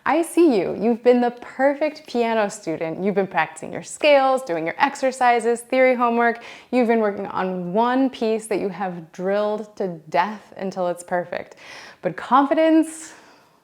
I see you. You've been the perfect piano student. You've been practicing your scales, doing your exercises, theory homework. You've been working on one piece that you have drilled to death until it's perfect. But confidence,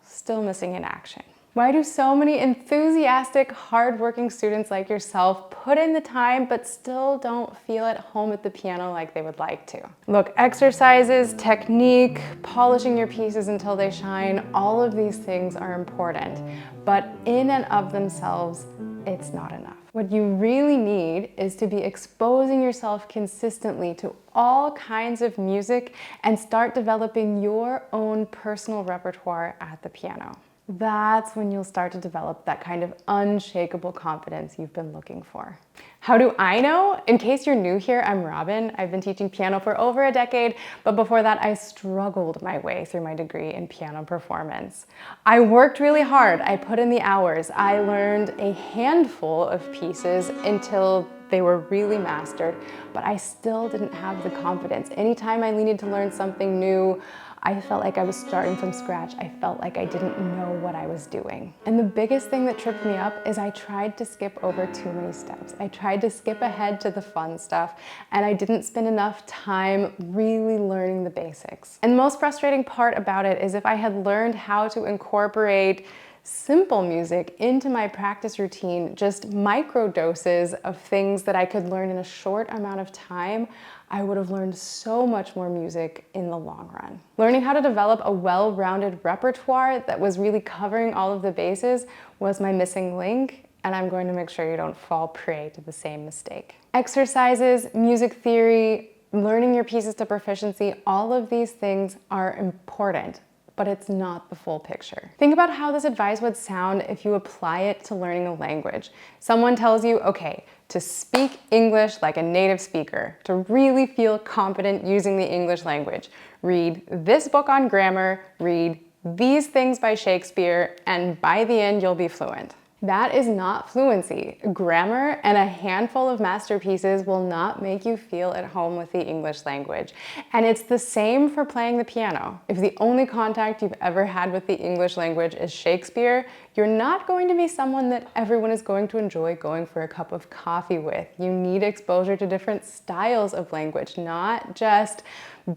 still missing in action. Why do so many enthusiastic, hardworking students like yourself put in the time but still don't feel at home at the piano like they would like to? Look, exercises, technique, polishing your pieces until they shine, all of these things are important, but in and of themselves, it's not enough. What you really need is to be exposing yourself consistently to all kinds of music and start developing your own personal repertoire at the piano. That's when you'll start to develop that kind of unshakable confidence you've been looking for. How do I know? In case you're new here, I'm Robin. I've been teaching piano for over a decade, but before that, I struggled my way through my degree in piano performance. I worked really hard. I put in the hours. I learned a handful of pieces until they were really mastered, but I still didn't have the confidence. Anytime I needed to learn something new, I felt like I was starting from scratch. I felt like I didn't know what I was doing. And the biggest thing that tripped me up is I tried to skip over too many steps. I tried to skip ahead to the fun stuff, and I didn't spend enough time really learning the basics. And the most frustrating part about it is if I had learned how to incorporate simple music into my practice routine, just micro doses of things that I could learn in a short amount of time, I would have learned so much more music in the long run. Learning how to develop a well-rounded repertoire that was really covering all of the bases was my missing link, and I'm going to make sure you don't fall prey to the same mistake. Exercises, music theory, learning your pieces to proficiency, all of these things are important, but it's not the full picture. Think about how this advice would sound if you apply it to learning a language. Someone tells you, okay, to speak English like a native speaker, to really feel confident using the English language, read this book on grammar, read these things by Shakespeare, and by the end you'll be fluent. That is not fluency. Grammar and a handful of masterpieces will not make you feel at home with the English language. And it's the same for playing the piano. If the only contact you've ever had with the English language is Shakespeare, you're not going to be someone that everyone is going to enjoy going for a cup of coffee with. You need exposure to different styles of language, not just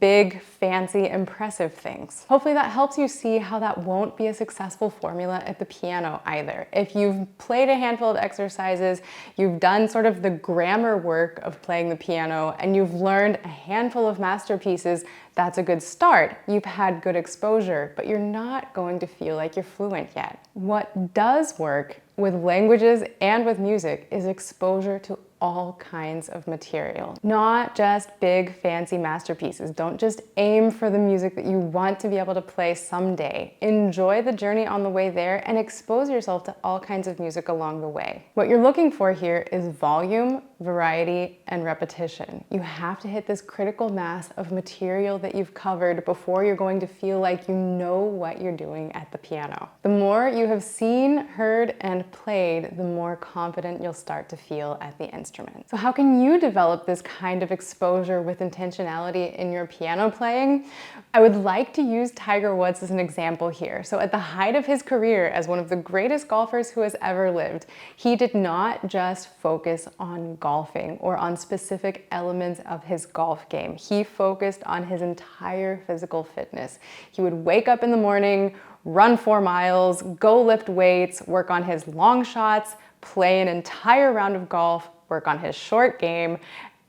big, fancy, impressive things. Hopefully that helps you see how that won't be a successful formula at the piano either. If you've played a handful of exercises, you've done sort of the grammar work of playing the piano, and you've learned a handful of masterpieces, that's a good start. You've had good exposure, but you're not going to feel like you're fluent yet. What does work with languages and with music is exposure to all kinds of material, not just big fancy masterpieces. Don't just aim for the music that you want to be able to play someday. Enjoy the journey on the way there and expose yourself to all kinds of music along the way. What you're looking for here is volume, variety, and repetition. You have to hit this critical mass of material that you've covered before you're going to feel like you know what you're doing at the piano. The more you have seen, heard, and played, the more confident you'll start to feel at the instrument. So how can you develop this kind of exposure with intentionality in your piano playing? I would like to use Tiger Woods as an example here. So at the height of his career as one of the greatest golfers who has ever lived, he did not just focus on golfing or on specific elements of his golf game. He focused on his entire physical fitness. He would wake up in the morning, run 4 miles, go lift weights, work on his long shots, play an entire round of golf, work on his short game,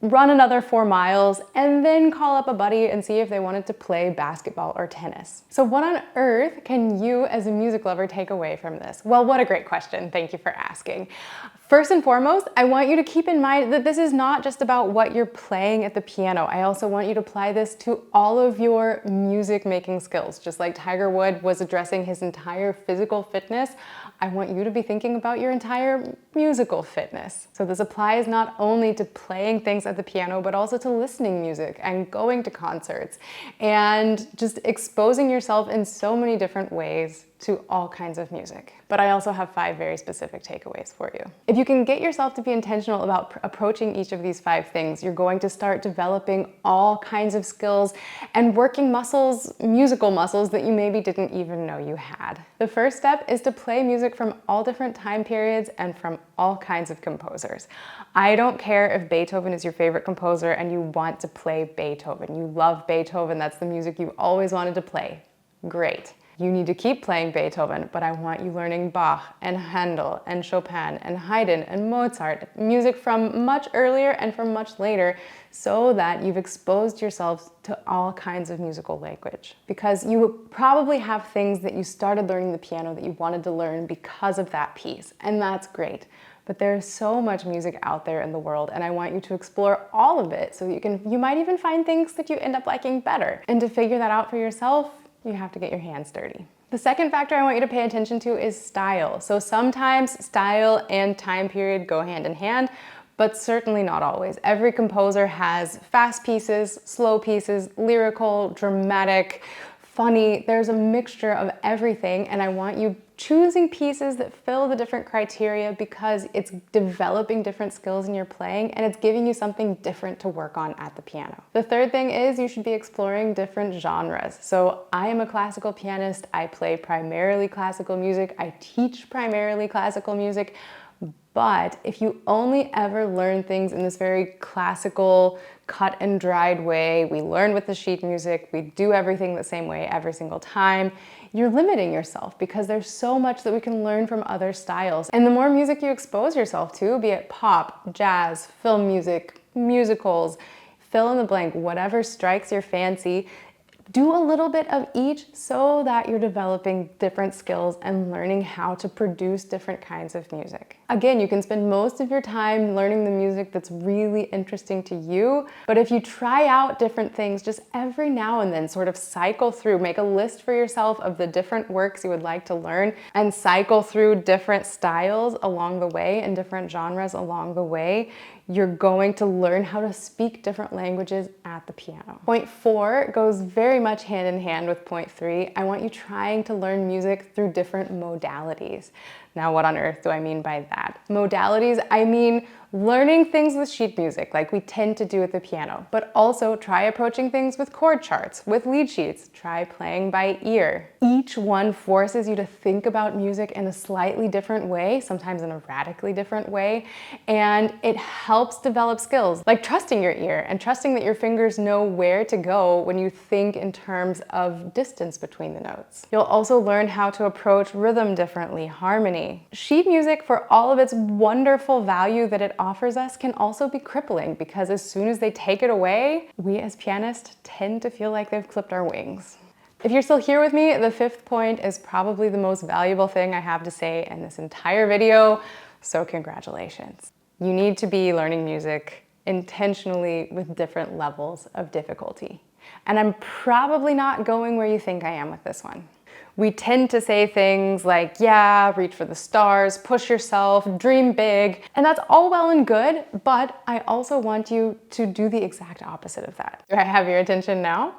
run another 4 miles, and then call up a buddy and see if they wanted to play basketball or tennis. So what on earth can you as a music lover take away from this? Well, what a great question. Thank you for asking. First and foremost, I want you to keep in mind that this is not just about what you're playing at the piano. I also want you to apply this to all of your music making skills. Just like Tiger Woods was addressing his entire physical fitness, I want you to be thinking about your entire musical fitness. So this applies not only to playing things at the piano, but also to listening music and going to concerts and just exposing yourself in so many different ways to all kinds of music. But I also have 5 very specific takeaways for you. If you can get yourself to be intentional about approaching each of these 5 things, you're going to start developing all kinds of skills and working muscles, musical muscles that you maybe didn't even know you had. The first step is to play music from all different time periods and from all kinds of composers. I don't care if Beethoven is your favorite composer and you want to play Beethoven. You love Beethoven, that's the music you always wanted to play. Great. You need to keep playing Beethoven, but I want you learning Bach and Handel and Chopin and Haydn and Mozart, music from much earlier and from much later, so that you've exposed yourself to all kinds of musical language. Because you probably have things that you started learning the piano that you wanted to learn because of that piece, and that's great. But there's so much music out there in the world, and I want you to explore all of it so you might even find things that you end up liking better. And to figure that out for yourself, you have to get your hands dirty. The second factor I want you to pay attention to is style. So sometimes style and time period go hand in hand, but certainly not always. Every composer has fast pieces, slow pieces, lyrical, dramatic, funny. There's a mixture of everything, and I want you choosing pieces that fill the different criteria because it's developing different skills in your playing and it's giving you something different to work on at the piano. The third thing is you should be exploring different genres. So I am a classical pianist. I play primarily classical music. I teach primarily classical music. But if you only ever learn things in this very classical, cut and dried way, we learn with the sheet music, we do everything the same way every single time, you're limiting yourself because there's so much that we can learn from other styles. And the more music you expose yourself to, be it pop, jazz, film music, musicals, fill in the blank, whatever strikes your fancy, do a little bit of each so that you're developing different skills and learning how to produce different kinds of music. Again, you can spend most of your time learning the music that's really interesting to you, but if you try out different things just every now and then, sort of cycle through, make a list for yourself of the different works you would like to learn and cycle through different styles along the way and different genres along the way, you're going to learn how to speak different languages at the piano. Point 4 goes very much hand in hand with point 3. I want you trying to learn music through different modalities. Now, what on earth do I mean by that? Modalities, I mean learning things with sheet music like we tend to do at the piano, but also try approaching things with chord charts, with lead sheets, try playing by ear. Each one forces you to think about music in a slightly different way, sometimes in a radically different way, and it helps develop skills like trusting your ear and trusting that your fingers know where to go when you think in terms of distance between the notes. You'll also learn how to approach rhythm differently, harmony. Sheet music, for all of its wonderful value that it offers us, can also be crippling because as soon as they take it away, we as pianists tend to feel like they've clipped our wings. If you're still here with me, the 5th point is probably the most valuable thing I have to say in this entire video, so congratulations. You need to be learning music intentionally with different levels of difficulty. And I'm probably not going where you think I am with this one. We tend to say things like, yeah, reach for the stars, push yourself, dream big, and that's all well and good, but I also want you to do the exact opposite of that. Do I have your attention now?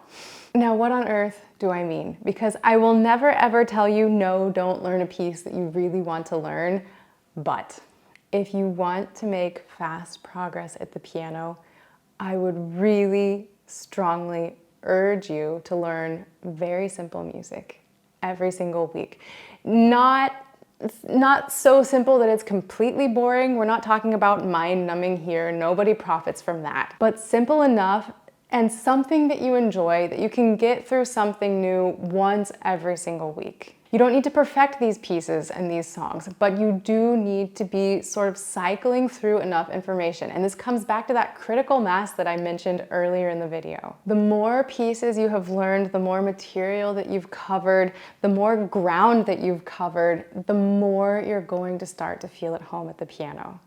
Now, what on earth do I mean? Because I will never ever tell you, no, don't learn a piece that you really want to learn, but if you want to make fast progress at the piano, I would really strongly urge you to learn very simple music every single week. Not so simple that it's completely boring. We're not talking about mind-numbing here. Nobody profits from that. But simple enough and something that you enjoy, that you can get through something new once every single week. You don't need to perfect these pieces and these songs, but you do need to be sort of cycling through enough information. And this comes back to that critical mass that I mentioned earlier in the video. The more pieces you have learned, the more material that you've covered, the more ground that you've covered, the more you're going to start to feel at home at the piano.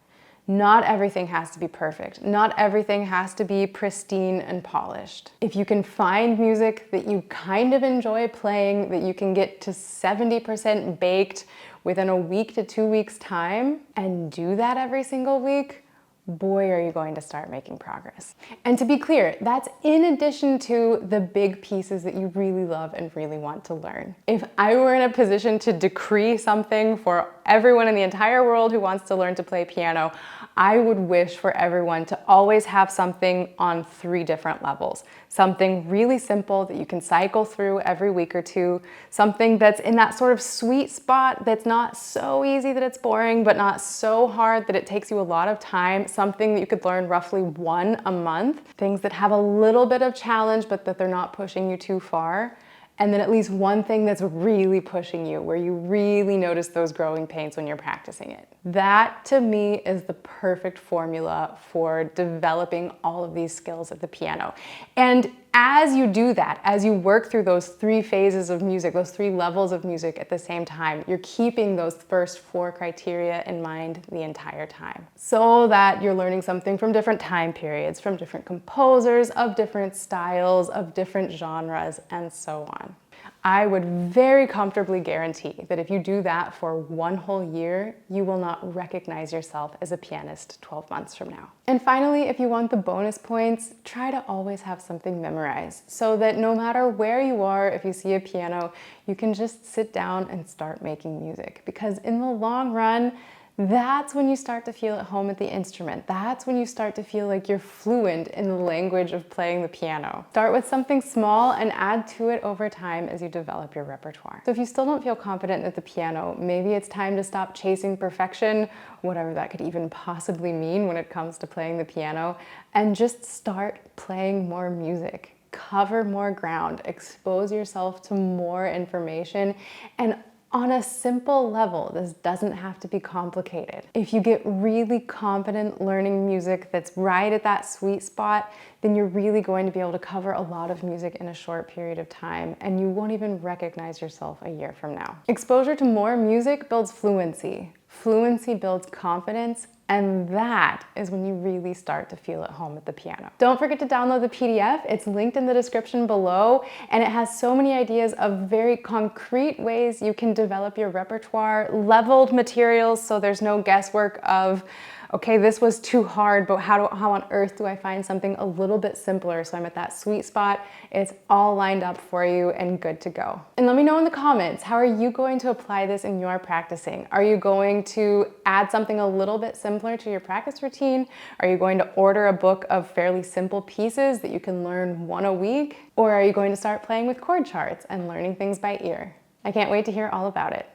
Not everything has to be perfect. Not everything has to be pristine and polished. If you can find music that you kind of enjoy playing, that you can get to 70% baked within a week to 2 weeks time, and do that every single week, boy, are you going to start making progress. And to be clear, that's in addition to the big pieces that you really love and really want to learn. If I were in a position to decree something for everyone in the entire world who wants to learn to play piano, I would wish for everyone to always have something on 3 different levels. Something really simple that you can cycle through every week or two, something that's in that sort of sweet spot that's not so easy that it's boring, but not so hard that it takes you a lot of time, something that you could learn roughly 1 a month, things that have a little bit of challenge, but that they're not pushing you too far. And then at least one thing that's really pushing you, where you really notice those growing pains when you're practicing it. That, to me, is the perfect formula for developing all of these skills at the piano. And as you do that, as you work through those 3 phases of music, those 3 levels of music at the same time, you're keeping those first 4 criteria in mind the entire time, so that you're learning something from different time periods, from different composers, of different styles, of different genres, and so on. I would very comfortably guarantee that if you do that for 1 whole year, you will not recognize yourself as a pianist 12 months from now. And finally, if you want the bonus points, try to always have something memorized so that no matter where you are, if you see a piano, you can just sit down and start making music. Because in the long run, that's when you start to feel at home at the instrument. That's when you start to feel like you're fluent in the language of playing the piano. Start with something small and add to it over time as you develop your repertoire. So if you still don't feel confident at the piano, maybe it's time to stop chasing perfection, whatever that could even possibly mean when it comes to playing the piano, and just start playing more music. Cover more ground, expose yourself to more information, and on a simple level, this doesn't have to be complicated. If you get really confident learning music that's right at that sweet spot, then you're really going to be able to cover a lot of music in a short period of time, and you won't even recognize yourself a year from now. Exposure to more music builds fluency. Fluency builds confidence, and that is when you really start to feel at home at the piano. Don't forget to download the PDF. It's linked in the description below, and it has so many ideas of very concrete ways you can develop your repertoire, leveled materials so there's no guesswork of, okay, this was too hard, but how on earth do I find something a little bit simpler so I'm at that sweet spot? It's all lined up for you and good to go. And let me know in the comments, how are you going to apply this in your practicing? Are you going to add something a little bit simpler to your practice routine? Are you going to order a book of fairly simple pieces that you can learn 1 a week? Or are you going to start playing with chord charts and learning things by ear? I can't wait to hear all about it.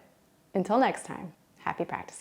Until next time, happy practicing.